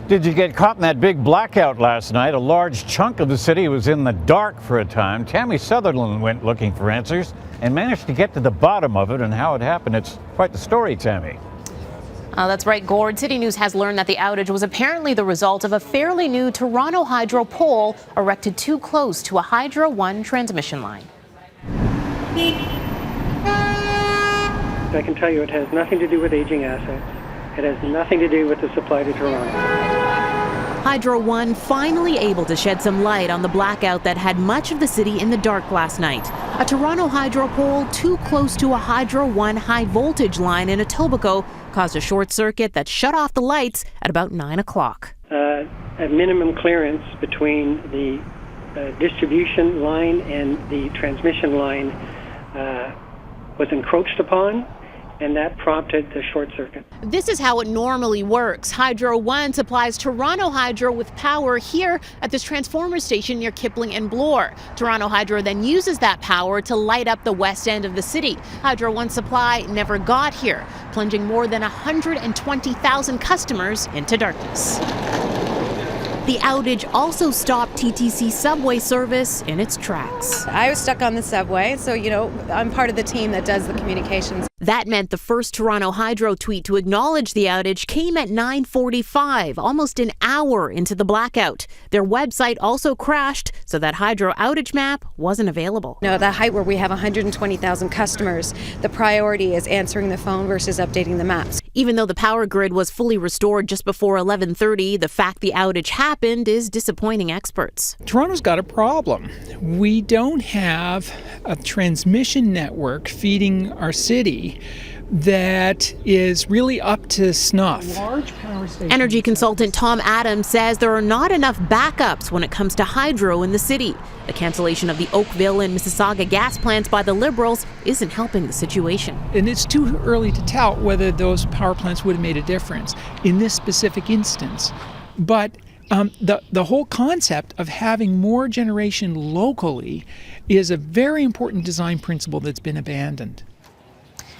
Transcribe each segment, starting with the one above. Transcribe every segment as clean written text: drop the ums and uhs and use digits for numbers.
Did you get caught in that big blackout last night? A large chunk of the city was in the dark for a time. Tammy Sutherland went looking for answers and managed to get to the bottom of it and how it happened. It's quite the story, Tammy. That's right, Gord. CityNews has learned that the outage was apparently the result of a fairly new Toronto Hydro pole erected too close to a Hydro One transmission line. I can tell you it has nothing to do with aging assets. It has nothing to do with the supply to Toronto. Hydro One finally able to shed some light on the blackout that had much of the city in the dark last night. A Toronto Hydro pole too close to a Hydro One high voltage line in Etobicoke caused a short circuit that shut off the lights at about 9 o'clock. A minimum clearance between the distribution line and the transmission line was encroached upon, and that prompted the short circuit. This is how it normally works. Hydro One supplies Toronto Hydro with power here at this transformer station near Kipling and Bloor. Toronto Hydro then uses that power to light up the west end of the city. Hydro One supply never got here, plunging more than 120,000 customers into darkness. The outage also stopped TTC subway service in its tracks. I was stuck on the subway, so, I'm part of the team that does the communications. That meant the first Toronto Hydro tweet to acknowledge the outage came at 9:45, almost an hour into the blackout. Their website also crashed, so that Hydro outage map wasn't available. At the height where we have 120,000 customers, the priority is answering the phone versus updating the maps. Even though the power grid was fully restored just before 11:30, the fact the outage happened is disappointing experts. Toronto's got a problem. We don't have a transmission network feeding our city that is really up to snuff. Energy consultant Tom Adams says there are not enough backups when it comes to hydro in the city. The cancellation of the Oakville and Mississauga gas plants by the Liberals isn't helping the situation. And it's too early to tell whether those power plants would have made a difference in this specific instance. But the whole concept of having more generation locally is a very important design principle that's been abandoned.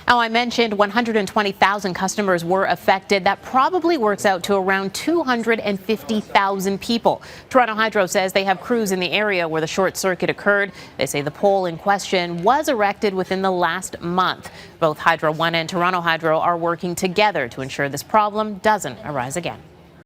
Now, I mentioned 120,000 customers were affected. That probably works out to around 250,000 people. Toronto Hydro says they have crews in the area where the short circuit occurred. They say the pole in question was erected within the last month. Both Hydro One and Toronto Hydro are working together to ensure this problem doesn't arise again.